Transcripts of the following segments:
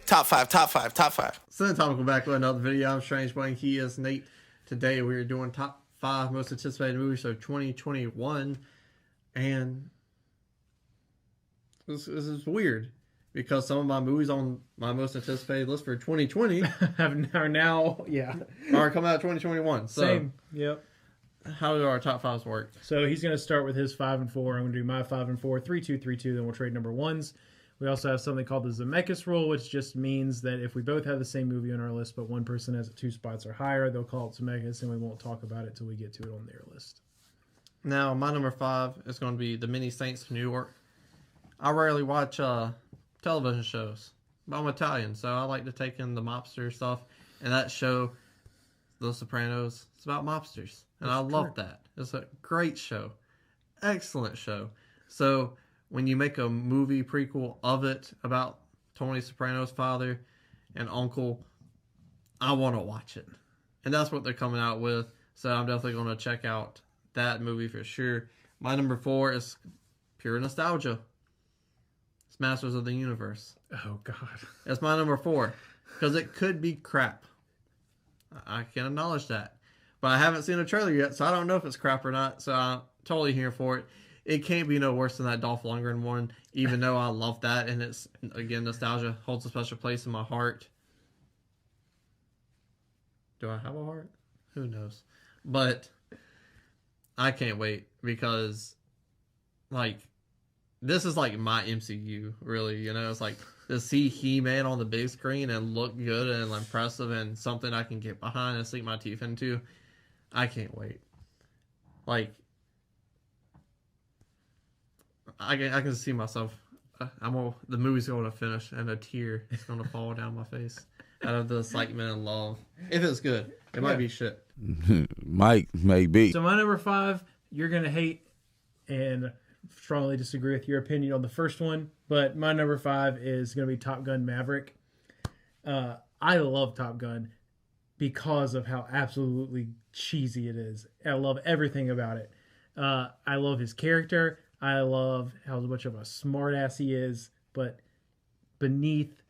Top five. Cinematomical back with another video. I'm Strange Boy and he is Nate. Today we are doing top 5 most anticipated movies of 2021. And this is weird because some of my movies on my most anticipated list for 2020 are now, are coming out 2021. So same. Yep. How do our top 5s work? So he's going to start with his 5 and 4. I'm going to do my 5 and 4, 3-2, 3-2. Then we'll trade number ones. We also have something called the Zemeckis rule, which just means that if we both have the same movie on our list, but one person has it 2 spots or higher, they'll call it Zemeckis, and we won't talk about it till we get to it on their list. Now, my number 5 is going to be The Many Saints of New York. I rarely watch television shows, but I'm Italian, so I like to take in the mobster stuff. And that show, The Sopranos, it's about mobsters. And I love that. It's a great show. Excellent show. So when you make a movie prequel of it about Tony Soprano's father and uncle, I want to watch it. And that's what they're coming out with. So I'm definitely going to check out that movie for sure. My number 4 is pure nostalgia. It's Masters of the Universe. Oh, God. That's my number 4. Because it could be crap. I can acknowledge that. But I haven't seen a trailer yet, so I don't know if it's crap or not. So I'm totally here for it. It can't be no worse than that Dolph Lundgren one, even though I love that. And it's, again, nostalgia holds a special place in my heart. Do I have a heart? Who knows? But I can't wait because, like, this is like my MCU, really. You know, it's like to see He-Man on the big screen and look good and impressive and something I can get behind and sink my teeth into. I can't wait. Like, I can see myself. The movie's going to finish and a tear is going to fall down my face out of the excitement and love. If it's good, it might be shit. Mike, maybe. So my number 5, you're going to hate and strongly disagree with your opinion on the first one, but my number 5 is going to be Top Gun Maverick. I love Top Gun because of how absolutely cheesy it is. I love everything about it. I love his character. I love how much of a smartass he is, but beneath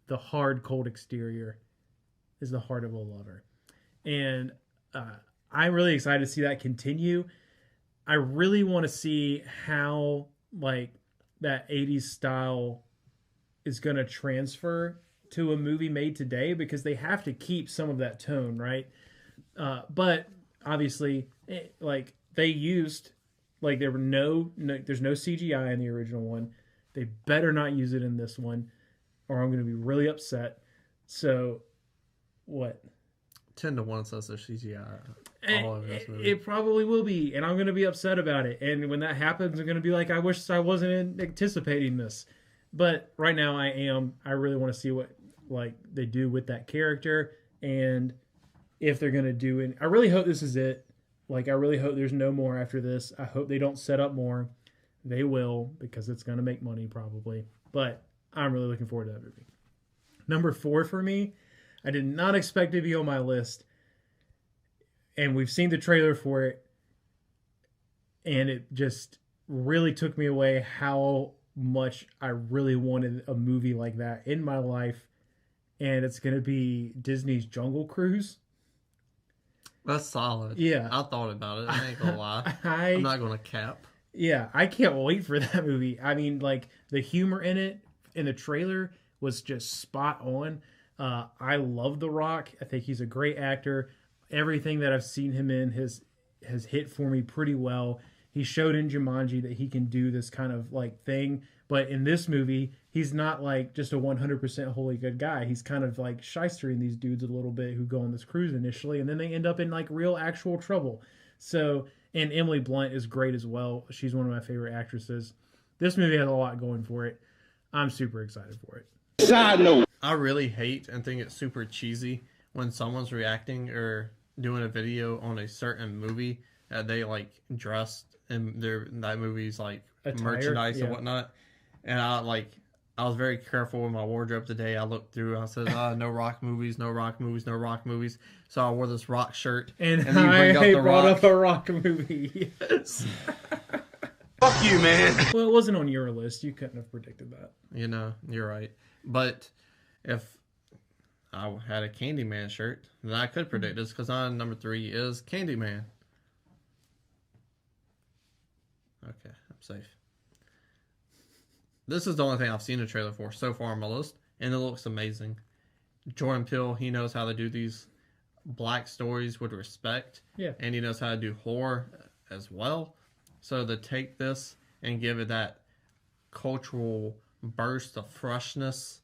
the hard, cold exterior is the heart of a lover. And I'm really excited to see that continue. I really want to see how, like, that 80s style is going to transfer to a movie made today, because they have to keep some of that tone, right? But obviously, they used, like, there's no CGI in the original one. They better not use it in this one, or I'm going to be really upset. So, what? 10-1 says there's CGI all over this movie. It probably will be, and I'm going to be upset about it. And when that happens, I'm going to be like, I wish I wasn't anticipating this. But right now I am. I really want to see what, like, they do with that character, and if they're going to do it. I really hope this is it. Like, I really hope there's no more after this. I hope they don't set up more. They will, because it's going to make money probably. But I'm really looking forward to that movie. Number 4 for me, I did not expect to be on my list. And we've seen the trailer for it. And it just really took me away how much I really wanted a movie like that in my life. And it's going to be Disney's Jungle Cruise. That's solid. Yeah. I thought about it. I ain't gonna lie. I'm not gonna cap. Yeah, I can't wait for that movie. I mean, like, the humor in it, in the trailer, was just spot on. I love The Rock. I think he's a great actor. Everything that I've seen him in has hit for me pretty well. He showed in Jumanji that he can do this kind of, like, thing. But in this movie, he's not, like, just a 100% wholly good guy. He's kind of, like, shystering these dudes a little bit who go on this cruise initially, and then they end up in, like, real actual trouble. So, and Emily Blunt is great as well. She's one of my favorite actresses. This movie has a lot going for it. I'm super excited for it. Side note. I really hate and think it's super cheesy when someone's reacting or doing a video on a certain movie that they, like, dressed in that movie's, like, attire, merchandise and whatnot. And I was very careful with my wardrobe today. I looked through. I said, no Rock movies, no Rock movies, no Rock movies. So I wore this Rock shirt. And I brought up a Rock movie. Yes. Fuck you, man. Well, it wasn't on your list. You couldn't have predicted that. You know, you're right. But if I had a Candyman shirt, then I could predict this because on number 3 is Candyman. Okay, I'm safe. This is the only thing I've seen a trailer for so far on my list, and it looks amazing. Jordan Peele, he knows how to do these black stories with respect, and he knows how to do horror as well. So to take this and give it that cultural burst of freshness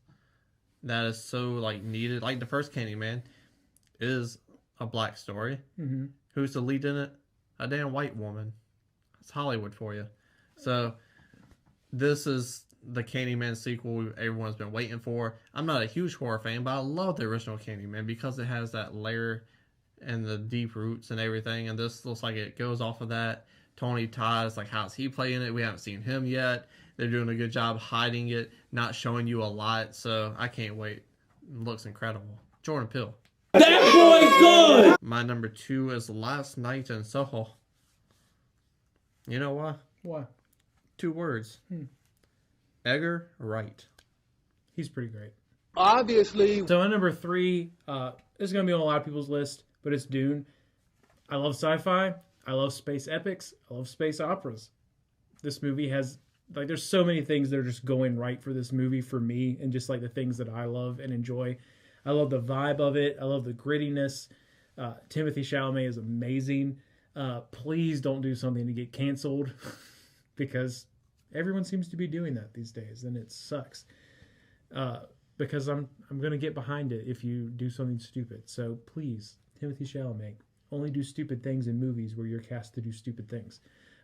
that is so like needed, like the first Candyman is a black story. Mm-hmm. Who's the lead in it? A damn white woman. It's Hollywood for you. So this is the Candyman sequel everyone's been waiting for. I'm not a huge horror fan, but I love the original Candyman because it has that layer and the deep roots and everything. And this looks like it goes off of that. Tony Todd's like, how's he playing it? We haven't seen him yet. They're doing a good job hiding it, not showing you a lot. So I can't wait. It looks incredible. Jordan Peele. That boy good! My number 2 is Last Night in Soho. You know why? Why? 2 words. Edgar Wright. He's pretty great. Obviously. So my number 3 is going to be on a lot of people's list, but it's Dune. I love sci-fi. I love space epics. I love space operas. This movie has, like, there's so many things that are just going right for this movie for me, and just like the things that I love and enjoy. I love the vibe of it. I love the grittiness. Timothée Chalamet is amazing. Please don't do something to get canceled because everyone seems to be doing that these days, and it sucks. Because I'm going to get behind it if you do something stupid. So please, Timothée Chalamet, only do stupid things in movies where you're cast to do stupid things.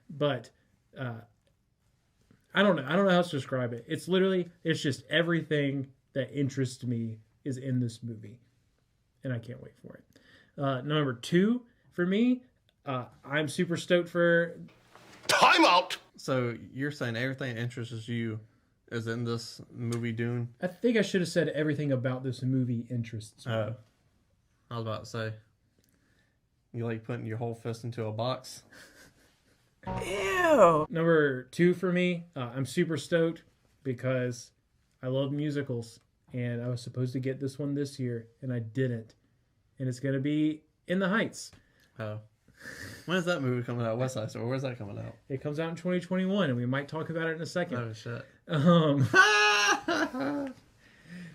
But I don't know how else to describe it. It's just everything that interests me is in this movie, and I can't wait for it. Number 2 for me, I'm super stoked for. Time out. So you're saying everything that interests you is in this movie Dune? I think I should have said everything about this movie interests me. I was about to say, you like putting your whole fist into a box? Ew. Number 2 for me, I'm super stoked because I love musicals, and I was supposed to get this one this year, and I didn't. And it's going to be In the Heights. Oh. When is that movie coming out? West Side Story. Where's that coming out? It comes out in 2021, and we might talk about it in a second. Oh, shit.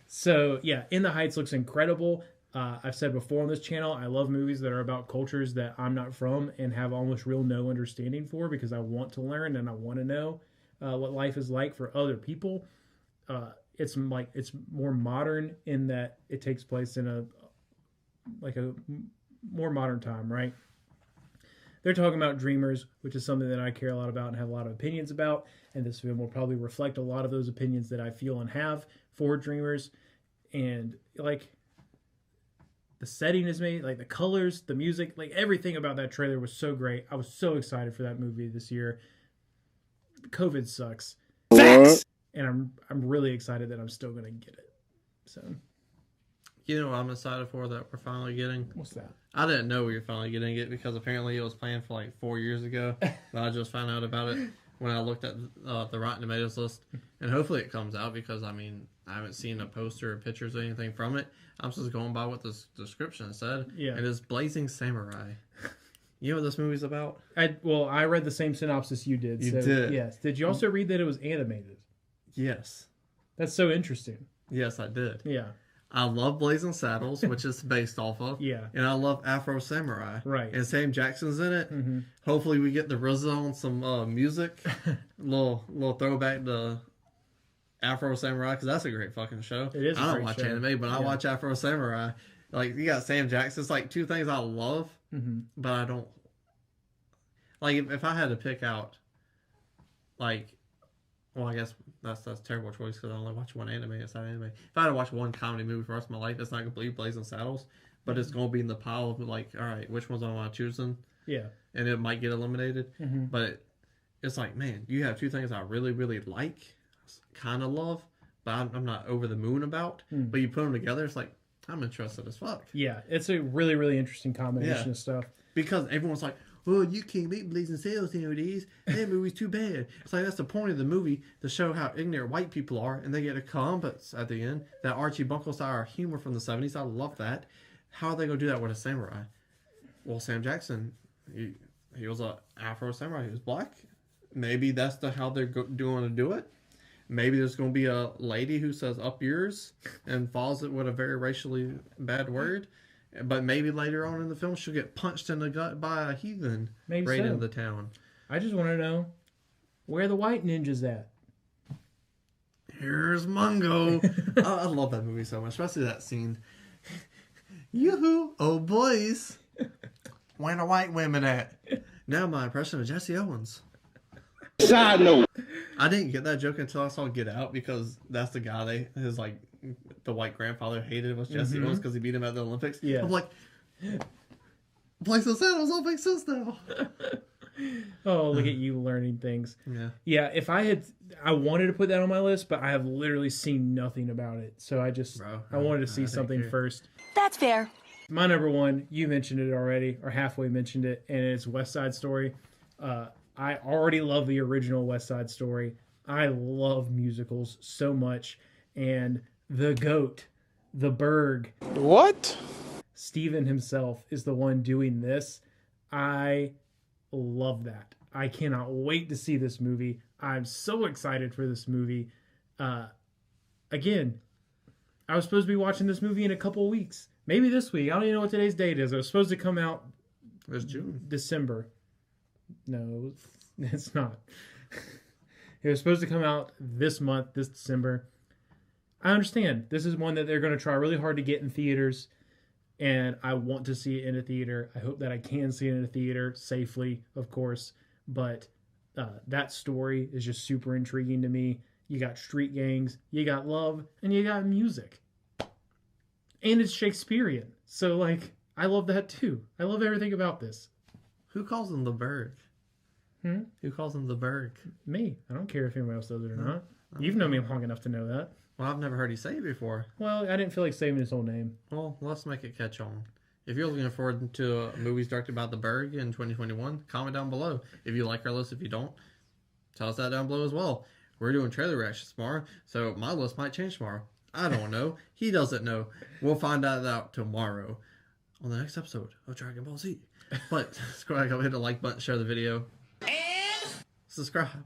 So, yeah, In the Heights looks incredible. I've said before on this channel, I love movies that are about cultures that I'm not from and have almost real no understanding for, because I want to learn and I want to know what life is like for other people. It's more modern in that it takes place in a more modern time, right? They're talking about dreamers, which is something that I care a lot about and have a lot of opinions about. And this film will probably reflect a lot of those opinions that I feel and have for dreamers. And like the setting is made, like the colors, the music, like everything about that trailer was so great. I was so excited for that movie this year. COVID sucks. Facts! And I'm really excited that I'm still going to get it. So. You know what I'm excited for that we're finally getting? What's that? I didn't know we were finally getting it because apparently it was planned for like 4 years ago. But I just found out about it when I looked at the Rotten Tomatoes list. And hopefully it comes out because, I mean, I haven't seen a poster or pictures or anything from it. I'm just going by what the description said. Yeah. It is Blazing Samurai. You know what this movie's about? I read the same synopsis you did. You so, did? Yes. Did you also read that it was animated? Yes. That's so interesting. Yes, I did. Yeah. I love Blazing Saddles, which is based off of. Yeah. And I love Afro Samurai. Right. And Sam Jackson's in it. Mm-hmm. Hopefully we get the RZA on some music. little throwback to Afro Samurai, because that's a great fucking show. It is a I don't great watch show. anime, but I watch Afro Samurai. Like, you got Sam Jackson. It's like 2 things I love, but I don't. Like, if I had to pick out, like, well, I guess that's a terrible choice because I only watch one anime. It's not anime. If I had to watch one comedy movie for the rest of my life, it's not going to be Blazing Saddles, but it's going to be in the pile of, like, all right, which ones am I choosing? Yeah. And it might get eliminated. But it's like, man, you have 2 things I really, really like, kind of love, but I'm not over the moon about. But you put them together, it's like, I'm interested as fuck. Yeah. It's a really, really interesting combination of stuff. Because everyone's like, well, you can't make blazing sails nowadays. That movie's too bad. It's like, that's the point of the movie, to show how ignorant white people are, and they get a compass at the end. That Archie Buncle style humor from the 70s, I love that. How are they going to do that with a samurai? Well, Sam Jackson, he was a Afro samurai. He was black. Maybe that's how they're doing to do it. Maybe there's going to be a lady who says "up yours" and follows it with a very racially bad word. But maybe later on in the film, she'll get punched in the gut by a heathen right in the town. I just want to know where the white ninja's at. Here's Mungo. I love that movie so much, especially that scene. Yoo-hoo, oh boys. Where the white women at? Now my impression of Jesse Owens. Side note. I didn't get that joke until I saw Get Out, because that's the guy the white grandfather hated was Jesse Owens because he beat him at the Olympics. Yeah. I'm like, Black Saddles all makes sense now. Oh, look at you learning things. Yeah. Yeah, I wanted to put that on my list, but I have literally seen nothing about it. So I wanted to see something first. That's fair. My number one, you mentioned it already, or halfway mentioned it, and it's West Side Story. I already love the original West Side Story. I love musicals so much. And the GOAT, the Berg. What? Steven himself is the one doing this. I love that. I cannot wait to see this movie. I'm so excited for this movie. Again, I was supposed to be watching this movie in a couple of weeks. Maybe this week. I don't even know what today's date is. It was supposed to come out It's June. December. No, it's not. It was supposed to come out this month, this December. I understand. This is one that they're going to try really hard to get in theaters, and I want to see it in a theater. I hope that I can see it in a theater safely, of course, but that story is just super intriguing to me. You got street gangs, you got love, and you got music. And it's Shakespearean. So, I love that too. I love everything about this. Who calls him the Berg? Who calls him the Berg? Me. I don't care if anyone else does it or not. You've known me long enough to know that. Well, I've never heard you say it before. Well, I didn't feel like saving his whole name. Well, let's make it catch on. If you're looking forward to movies directed by the Berg in 2021, comment down below. If you like our list, if you don't, tell us that down below as well. We're doing trailer reactions tomorrow, so my list might change tomorrow. I don't know. He doesn't know. We'll find that out tomorrow on the next episode of Dragon Ball Z. But go ahead, hit the like button, share the video, and subscribe.